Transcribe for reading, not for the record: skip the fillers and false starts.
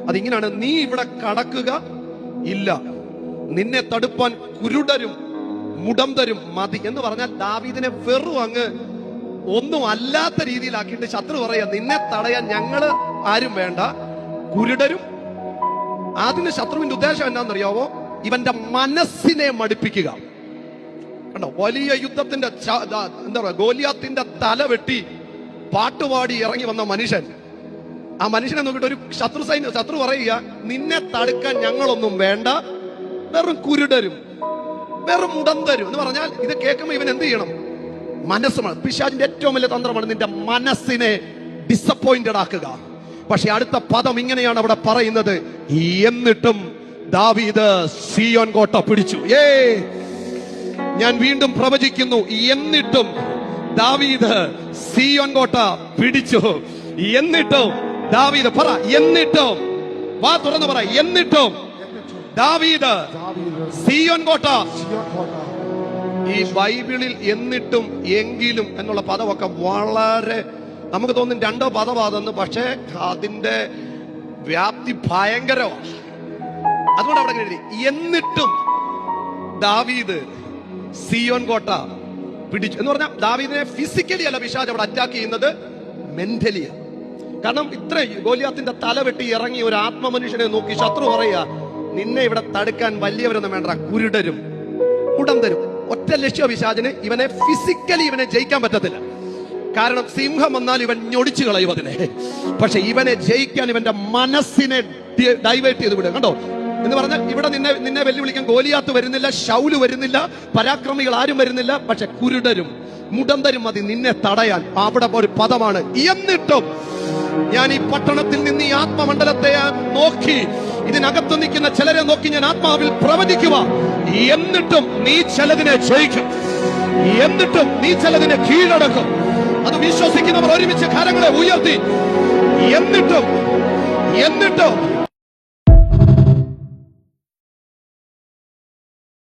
അതിങ്ങനെയാണ്, നീ ഇവിടെ കടക്കുക ഇല്ല, നിന്നെ തടുപ്പാൻ കുരുടരും മുടന്തരും മതി എന്ന് പറഞ്ഞാൽ ദാവീദിനെ വെറും അങ്ങ് ഒന്നും അല്ലാത്ത രീതിയിലാക്കിയിട്ട് ശത്രു പറയാ, നിന്നെ തടയാൻ ഞങ്ങള് ആരും വേണ്ട, കുരുടരും. അതിന് ശത്രുവിന്റെ ഉദ്ദേശം എന്താണെന്നറിയാവോ? ഇവന്റെ മനസ്സിനെ മടുപ്പിക്കുക. കണ്ടോ, വലിയ യുദ്ധത്തിന്റെ എന്താ പറയാ, ഗോലിയാത്തിന്റെ തല വെട്ടി പാട്ടുപാടി ഇറങ്ങി വന്ന മനുഷ്യൻ, ആ മനുഷ്യനെ നോക്കിയിട്ട് ഒരു ശത്രു പറയുക, നിന്നെ തടുക്കാൻ ഞങ്ങളൊന്നും വേണ്ട, വെറും കുരുടരും വെറും മുടന്തരും എന്ന് പറഞ്ഞാൽ ഇത് കേൾക്കുമ്പോ ഇവൻ എന്ത് ചെയ്യണം? മനസ്സുമാണ്. പിശാചിന്റെ ഏറ്റവും വലിയ തന്ത്രമാണ് നിന്റെ മനസ്സിനെ ഡിസപ്പോയിന്റഡ് ആക്കുക. പക്ഷെ അടുത്ത പദം ഇങ്ങനെയാണ് അവിടെ പറയുന്നത്, എന്നിട്ടും ദാവീദ് സിയോൻ കോട്ട പിടിച്ചു. ഞാൻ വീണ്ടും പ്രവചിക്കുന്നു, എന്നിട്ടും ദാവീദ് സിയോൻ കോട്ട പിടിച്ചു. എന്നിട്ടും ദാവീദ്, പറ എന്നിട്ടും, വാ തുറന്നു പറ, എന്നിട്ടും ദാവീദ് സിയോൻ കോട്ട. ഈ ബൈബിളിൽ എന്നിട്ടും എങ്കിലും എന്നുള്ള പദമൊക്കെ വളരെ നമുക്ക് തോന്നും രണ്ടോ പദമാണെന്ന്, പക്ഷേ അതിന്റെ വ്യാപ്തി ഭയങ്കരമാണ്. അതുകൊണ്ട് അവിടെ എഴുതി എന്നിട്ടും ദാവീദ് സിയോൻ കോട്ട പിടിച്ചു എന്ന് പറഞ്ഞാൽ ദാവീദിനെ ഫിസിക്കലി അല്ല പിശാച് അവിടെ അറ്റാക്ക് ചെയ്യുന്നത്, മെന്റലിയാണ്. കാരണം ഇത്ര ഗോലിയാത്തിന്റെ തല വെട്ടി ഇറങ്ങി ഒരു ആത്മമനുഷ്യനെ നോക്കി ശത്രു പറയാ, നിന്നെ ഇവിടെ തടുക്കാൻ വലിയവരൊന്നും വേണ്ട, കുരുടരും മുടന്തരും. ഒറ്റ ലക്ഷ്യ പിശാചിന്, ഇവനെ ഫിസിക്കലി ഇവനെ ജയിക്കാൻ പറ്റത്തില്ല. കാരണം സിംഹം വന്നാൽ ഇവൻ ഞൊടിച്ചു കളയും അതിനെ. പക്ഷെ ഇവനെ ജയിക്കാൻ ഇവന്റെ മനസ്സിനെ ഡൈവേർട്ട് ചെയ്ത് വിടുക. കണ്ടോ എന്ന് പറഞ്ഞാൽ ഇവിടെ നിന്നെ വെല്ലുവിളിക്കാൻ ഗോലിയാത്ത് വരുന്നില്ല, ശൗല് വരുന്നില്ല, പരാക്രമികൾ ആരും വരുന്നില്ല. പക്ഷെ കുരുടരും മുടന്തരും മതി നിന്നെ തടയാൻ. അവിടെ ഒരു പദമാണ്, എന്നിട്ടും ഞാൻ ഈ പട്ടണത്തിൽ നിന്ന് ഈ ആത്മമണ്ഡലത്തെ നോക്കി, ഇതിനകത്ത് നിൽക്കുന്ന ചിലരെ നോക്കി ഞാൻ ആത്മാവിൽ പ്രവചിക്കുക, എന്നിട്ടും നീ ചിലതിനെ ജയിക്കും, എന്നിട്ടും നീ ചിലതിനെ കീഴടക്കും. അത് വിശ്വസിക്കുന്നവർ ഒരുമിച്ച് കരങ്ങളെ ഉയർത്തി, എന്നിട്ടും